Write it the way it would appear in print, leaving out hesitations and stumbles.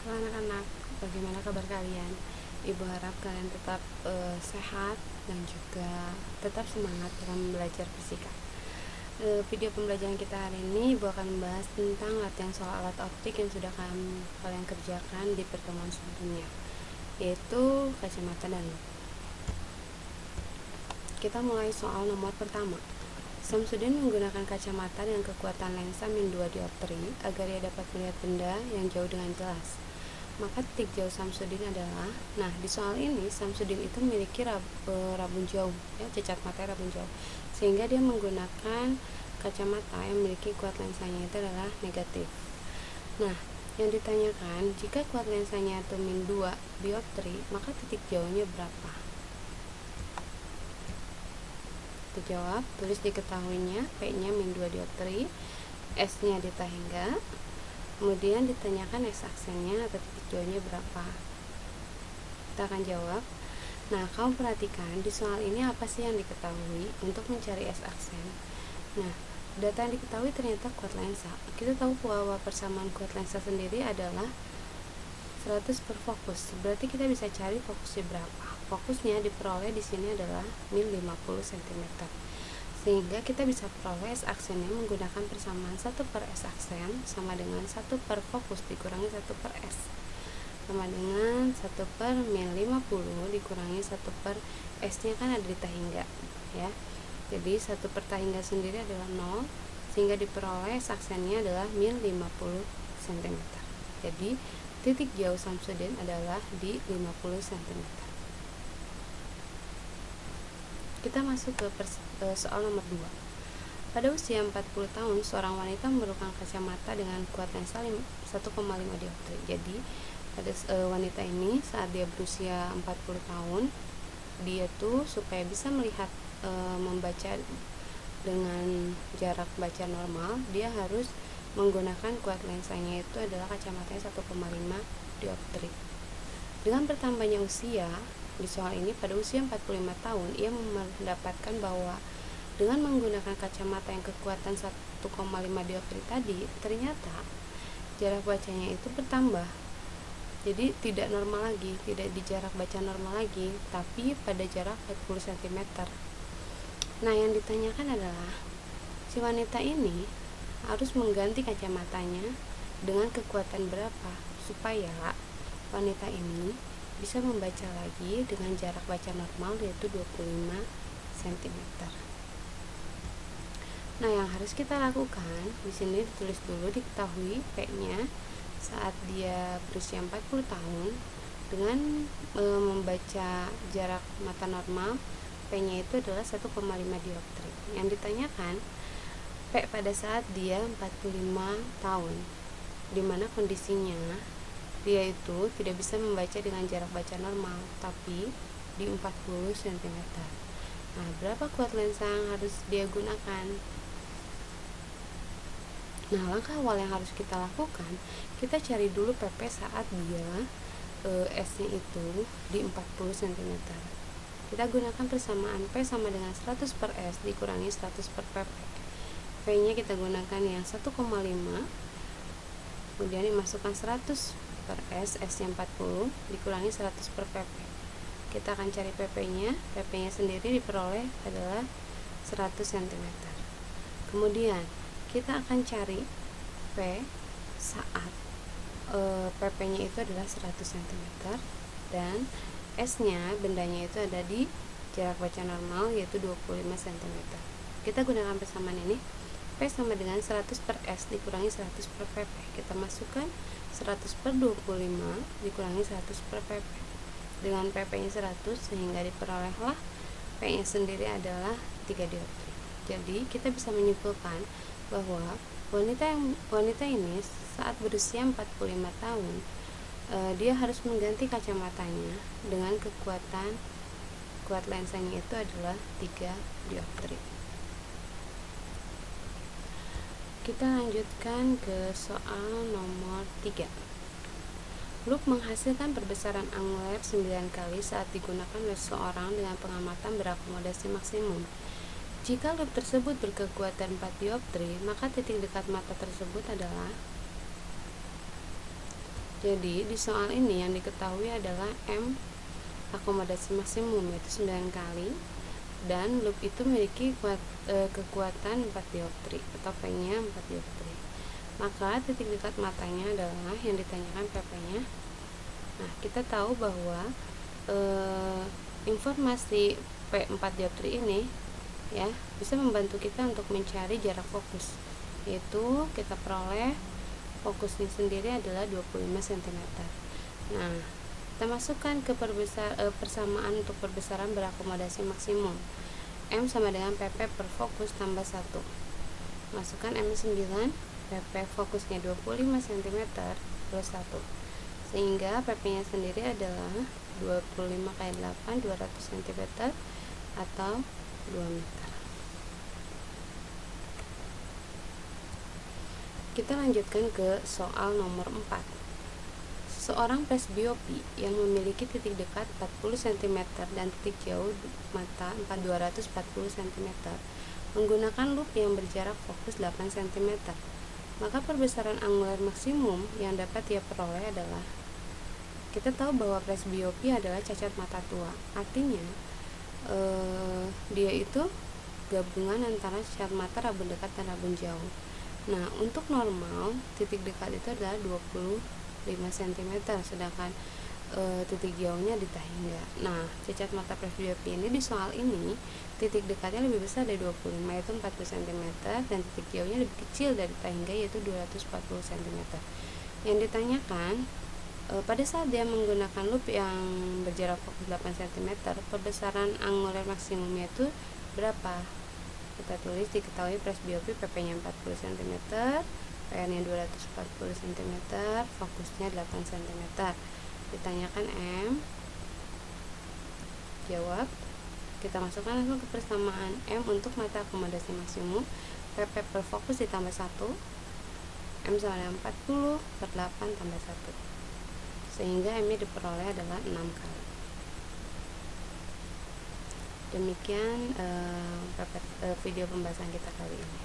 Halo anak-anak, bagaimana kabar kalian? Ibu harap kalian tetap sehat dan juga tetap semangat dalam belajar fisika. Video pembelajaran kita hari ini Ibu akan membahas tentang latihan soal alat optik yang sudah kalian kerjakan di pertemuan sebelumnya, yaitu kacamata dan lup. Kita mulai soal nomor pertama. Samsudin menggunakan kacamata dengan kekuatan lensa min 2 dioptri agar ia dapat melihat benda yang jauh dengan jelas. Maka titik jauh Samsudin adalah, nah di soal ini Samsudin itu memiliki rabun jauh, ya, cacat mata rabun jauh, sehingga dia menggunakan kacamata yang memiliki kuat lensanya itu adalah negatif. Nah, yang ditanyakan, jika kuat lensanya itu min 2 dioptri, maka titik jauhnya berapa? Kita jawab, tulis diketahuinya, P-nya min 2 dioptri, S-nya ditahingga, kemudian ditanyakan S aksennya atau titik jauhnya berapa. Kita akan jawab. Nah, kamu perhatikan di soal ini apa sih yang diketahui untuk mencari S aksen. Nah, data yang diketahui ternyata kuat lensa. Kita tahu bahwa persamaan kuat lensa sendiri adalah 100 per fokus. Berarti kita bisa cari fokusnya berapa. Fokusnya diperoleh di sini adalah min 50 cm. Sehingga kita bisa peroleh S aksennya menggunakan persamaan 1 per S aksen sama dengan 1 per fokus dikurangi 1 per S sama dengan 1 per min 50 dikurangi 1 per S nya kan ada di tahingga, ya. Jadi 1 per tahingga sendiri adalah 0, sehingga diperoleh S aksennya adalah min 50 cm. Jadi titik jauh Samsudin adalah di 50 cm. Kita masuk ke soal nomor 2. Pada usia 40 tahun, seorang wanita memerlukan kacamata dengan kuat lensa 1,5 dioptri. Jadi, pada wanita ini saat dia berusia 40 tahun, dia tuh supaya bisa melihat membaca dengan jarak baca normal, dia harus menggunakan kuat lensanya itu adalah kacamatanya 1,5 dioptri. Dengan bertambahnya usia, di soal ini pada usia 45 tahun ia mendapatkan bahwa dengan menggunakan kacamata yang kekuatan 1,5 dioptri tadi, ternyata jarak bacanya itu bertambah. Jadi tidak normal lagi, tidak di jarak baca normal lagi, tapi pada jarak 40 cm. Nah, yang ditanyakan adalah si wanita ini harus mengganti kacamatanya dengan kekuatan berapa supaya wanita ini bisa membaca lagi dengan jarak baca normal yaitu 25 cm. Nah, yang harus kita lakukan di sini ditulis dulu, diketahui P-nya saat dia berusia 40 tahun dengan membaca jarak mata normal, P-nya itu adalah 1,5 dioptri. Yang ditanyakan P pada saat dia 45 tahun, dimana kondisinya dia itu tidak bisa membaca dengan jarak baca normal, tapi di 40 cm. Nah, berapa kuat lensa yang harus dia gunakan? Nah, langkah awal yang harus kita lakukan, kita cari dulu PP saat dia S-nya itu di 40 cm. Kita gunakan persamaan P sama dengan 100 per S dikurangi 100 per PP. P-nya kita gunakan yang 1,5, kemudian dimasukkan 100 per S, S-nya 40 dikurangi 100 per PP. Kita akan cari PP-nya. PP-nya sendiri diperoleh adalah 100 cm. Kemudian kita akan cari P saat PP-nya itu adalah 100 cm dan S-nya, bendanya itu ada di jarak baca normal yaitu 25 cm. Kita gunakan persamaan ini. P sama dengan 100 per S dikurangi 100 per PP. Kita masukkan 100 per 25 dikurangi 100 per PP. Dengan PP-nya 100 sehingga diperolehlah P-nya sendiri adalah 3 dioptri. Jadi kita bisa menyimpulkan bahwa wanita ini saat berusia 45 tahun dia harus mengganti kacamatanya dengan kekuatan kuat lensanya itu adalah 3 dioptri. Kita lanjutkan ke soal nomor 3. Loop menghasilkan perbesaran angular 9 kali saat digunakan oleh seseorang dengan pengamatan berakomodasi maksimum. Jika loop tersebut berkekuatan 4 dioptri, maka titik dekat mata tersebut adalah Jadi di soal ini yang diketahui adalah M akomodasi maksimum yaitu 9 kali, dan loop itu memiliki kekuatan 4 dioptri atau P-nya 4 dioptri. Maka titik dekat matanya adalah yang ditanyakan PP-nya. Nah, kita tahu bahwa informasi P4 dioptri ini ya bisa membantu kita untuk mencari jarak fokus, yaitu kita peroleh fokusnya sendiri adalah 25 cm. Nah, kita masukkan ke persamaan untuk perbesaran berakomodasi maksimum. M sama dengan PP per fokus tambah 1. Masukkan M9, PP fokusnya 25 cm plus 1. Sehingga PP nya sendiri adalah 25 kali 8, 200 cm atau 2 meter. Kita lanjutkan ke soal nomor 4. Seorang presbiopi yang memiliki titik dekat 40 cm dan titik jauh mata 240 cm menggunakan loop yang berjarak fokus 8 cm. Maka perbesaran angular maksimum yang dapat dia peroleh adalah, kita tahu bahwa presbiopi adalah cacat mata tua. Artinya dia itu gabungan antara cacat mata rabun dekat dan rabun jauh. Nah, untuk normal titik dekat itu adalah 25 cm, sedangkan titik jauhnya di tahingga. Nah, cacat mata presbiopi ini di soal ini titik dekatnya lebih besar dari 25 yaitu 40 cm, dan titik jauhnya lebih kecil dari tahingga yaitu 240 cm. Yang ditanyakan pada saat dia menggunakan loop yang berjarak fokus 8 cm, perbesaran angular maksimumnya itu berapa? Kita tulis, diketahui presbiopi PP-nya 40 cm, PR-nya 240 cm, fokusnya 8 cm. Ditanyakan M, jawab. Kita masukkan langsung ke persamaan M untuk mata akomodasi maksimum. PP per fokus ditambah 1, M sama dengan 40 per 8 tambah 1, sehingga M nya diperoleh adalah 6 kali. Demikian video pembahasan kita kali ini.